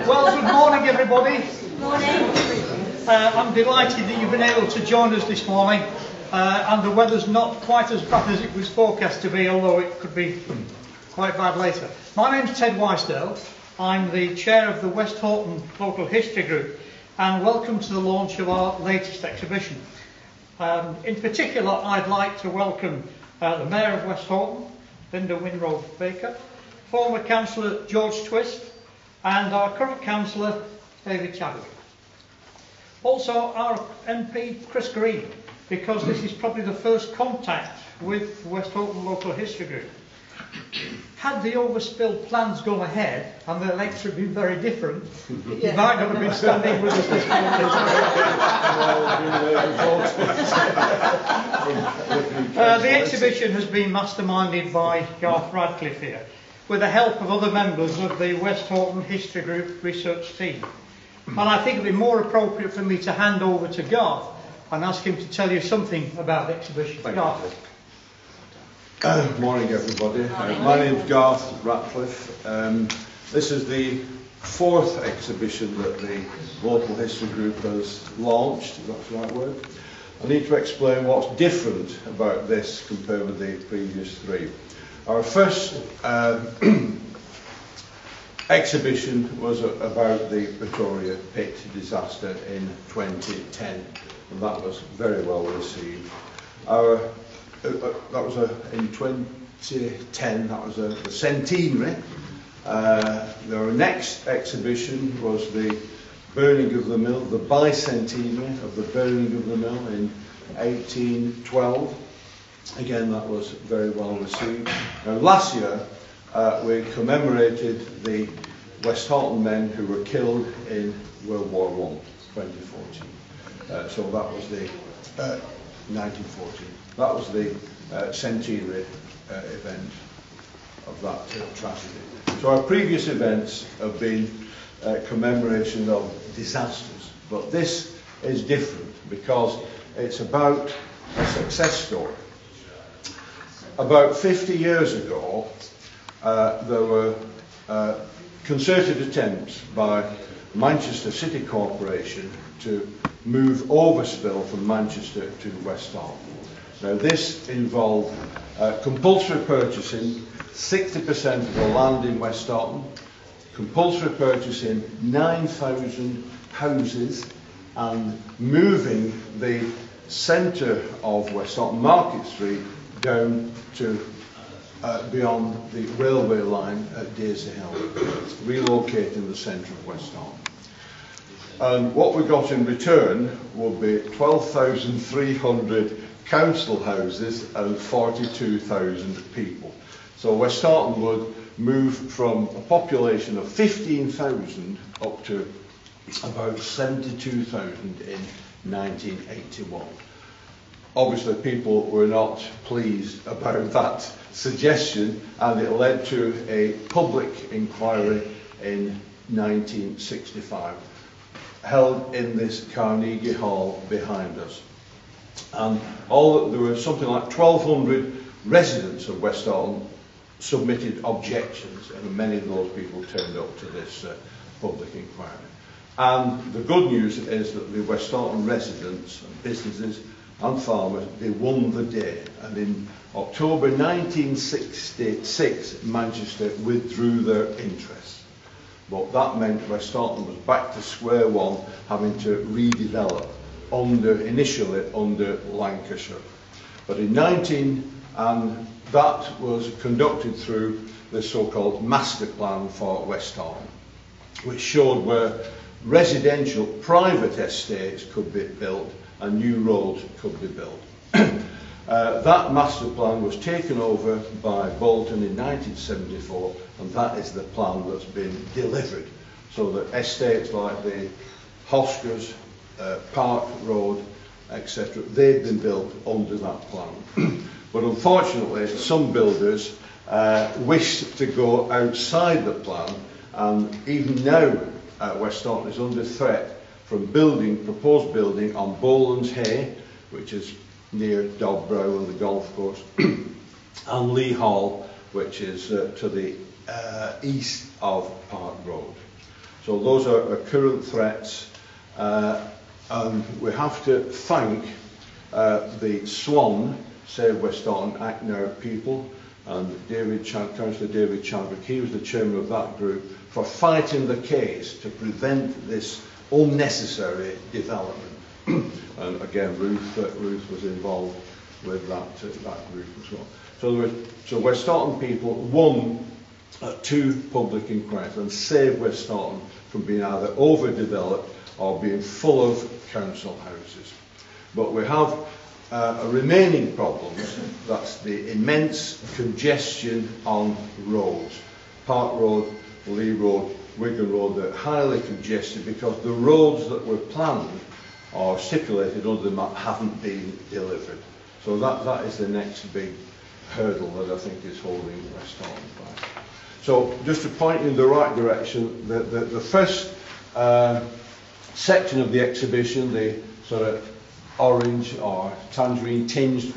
Well, good morning, everybody. Morning. I'm delighted that you've been able to join us this morning, and the weather's not quite as bad as it was forecast to be, although it could be quite bad later. My name's Ted Westhoughton. I'm the chair of the Westhoughton Local History Group, and welcome to the launch of our latest exhibition. In particular, I'd like to welcome the Mayor of Westhoughton, Linda Winrow Baker, former Councillor George Twist, and our current Councillor David Chadwick. Also our MP Chris Green, because this is probably the first contact with the Westhoughton Local History Group. Had the overspill plans gone ahead and the lecture been very different, he might not have been standing with us this morning. The exhibition has been masterminded by Garth Radcliffe here, with the help of other members of the Westhoughton History Group research team. And I think it would be more appropriate for me to hand over to Garth and ask him to tell you something about the exhibition. Garth. Morning, everybody. My name's Garth Radcliffe. This is the fourth exhibition that the Local History Group has launched, if that's the right word. I need to explain what's different about this compared with the previous three. Our first exhibition was about the Pretoria pit disaster in 2010, and that was very well received. That was in 2010, that was the centenary. Our next exhibition was the burning of the mill, the bicentenary of the burning of the mill in 1812. Again, that was very well received. Now, last year, we commemorated the Westhoughton men who were killed in World War I, 2014. So that was the 1914. That was the centenary event of that tragedy. So our previous events have been commemoration of disasters, but this is different because it's about a success story. About 50 years ago, there were concerted attempts by Manchester City Corporation to move overspill from Manchester to Westhoughton. Now, this involved compulsory purchasing 60% of the land in Westhoughton, compulsory purchasing 9,000 houses, and moving the centre of Westhoughton, Market Street, down to beyond the railway line at Daisy Hill, relocating the centre of Westhoughton. And what we got in return would be 12,300 council houses and 42,000 people. So Westhoughton would move from a population of 15,000 up to about 72,000 in 1981. Obviously, people were not pleased about that suggestion, and it led to a public inquiry in 1965, held in this Carnegie Hall behind us. And there were something like 1,200 residents of Westhoughton submitted objections, and many of those people turned up to this public inquiry. And the good news is that the Westhoughton residents and businesses and farmers, they won the day. And in October 1966, Manchester withdrew their interest. But that meant Westhoughton was back to square one, having to redevelop initially under Lancashire. But in and that was conducted through the so-called master plan for Westhoughton, which showed where residential private estates could be built and new roads could be built. That master plan was taken over by Bolton in 1974, and that is the plan that's been delivered. So that estates like the Hoskers, Park Road, etc., they've been built under that plan. But unfortunately, some builders wish to go outside the plan, and even now Westhoughton is under threat from proposed building on Boland's Hay, which is near Dogbrow and the golf course, and Lee Hall, which is to the east of Park Road. So those are current threats, and we have to thank the SWAN, Save Westhoughton Act Now people, and Councillor David Chadwick, he was the chairman of that group, for fighting the case to prevent this unnecessary development. And again, Ruth was involved with that group as well. So Westhoughton people won 2 public inquiries and saved Westhoughton from being either overdeveloped or being full of council houses. But we have remaining problems. That's the immense congestion on roads. Park Road, Lee Road, Wigan Road, they're highly congested because the roads that were planned or stipulated under the map haven't been delivered. So that is the next big hurdle that I think is holding Westhoughton back. So just to point you in the right direction, the first section of the exhibition, the sort of orange or tangerine tinged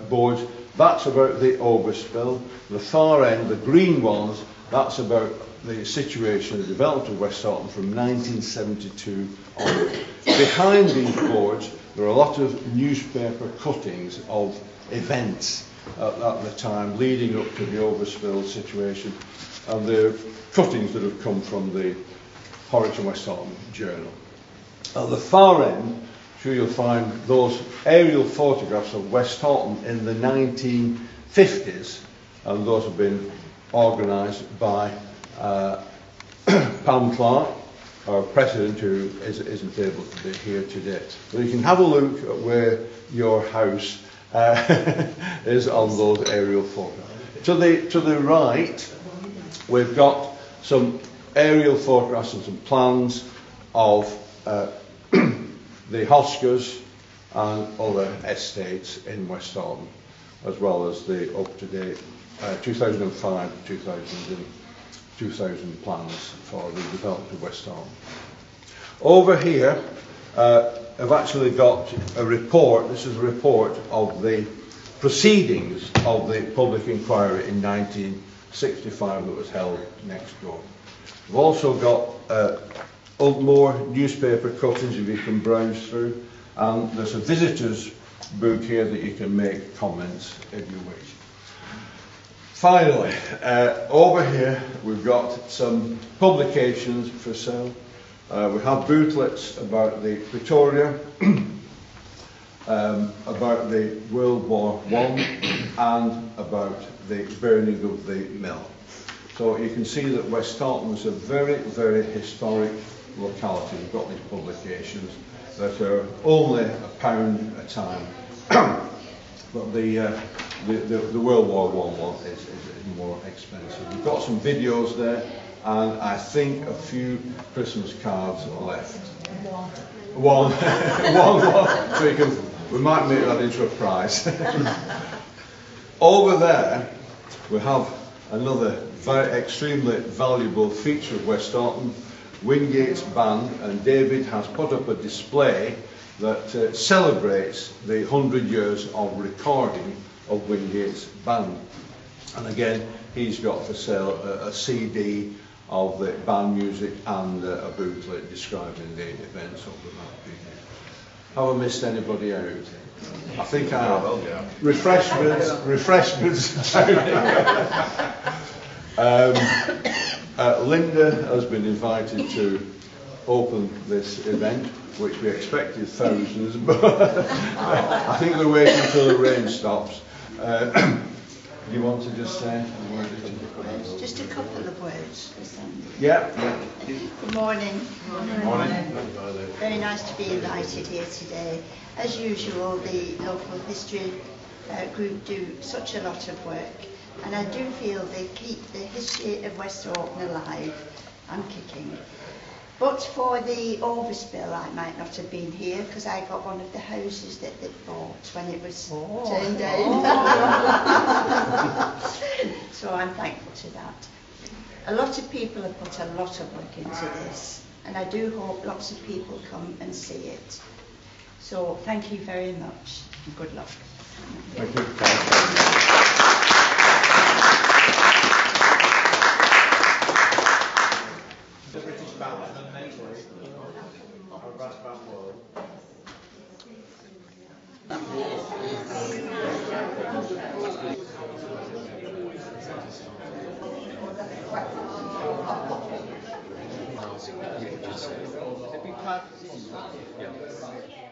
boards, that's about the overspill. The far end, the green ones, that's about the situation, the development of Westhoughton from 1972 onward. Behind these boards, there are a lot of newspaper cuttings of events at the time leading up to the overspill situation, and the cuttings that have come from the Horwich and Westhoughton Journal. At the far end, sure you'll find those aerial photographs of Westhoughton in the 1950s, and those have been organised by Pam Clark, our president, who isn't able to be here today. So you can have a look at where your house is on those aerial photographs. To the right, we've got some aerial photographs and some plans of the Hoscars and other estates in Westhoughton, as well as the up-to-date 2005 2000 plans for the development of Westhoughton. Over here, I've actually got a report. This is a report of the proceedings of the public inquiry in 1965 that was held next door. We've also got more newspaper cuttings if you can browse through, and there's a visitor's book here that you can make comments if you wish. Finally, over here we've got some publications for sale. We have booklets about the Pretoria, about the World War I, and about the burning of the mill. So you can see that Westhoughton is a very, very historic locality. We've got these publications that are only £1 a time. But the World War I one is more expensive. We've got some videos there, and I think a few Christmas cards left. One. So we might make that into a prize. Over there, we have another very extremely valuable feature of Westhoughton, Wingate's band, and David has put up a display that celebrates the 100 years of recording of Wingate's band. And again, he's got for sale a CD of the band music and a booklet describing the events of that period. Have I missed anybody out? I think I have. Well, yeah. Refreshments. Linda has been invited to open this event, which we expected thousands, but I think we're waiting until the rain stops. Do you want to just say a word? Just a couple of words. Yeah. Good morning. Morning. Very nice to be invited here today. As usual, the local history group do such a lot of work, and I do feel they keep the history of Westhoughton alive and kicking. But for the overspill, I might not have been here because I got one of the houses that they bought when it was turned down. So I'm thankful to that. A lot of people have put a lot of work into this, and I do hope lots of people come and see it. So thank you very much, and good luck. Thank you. Broadband wall. It'd be part of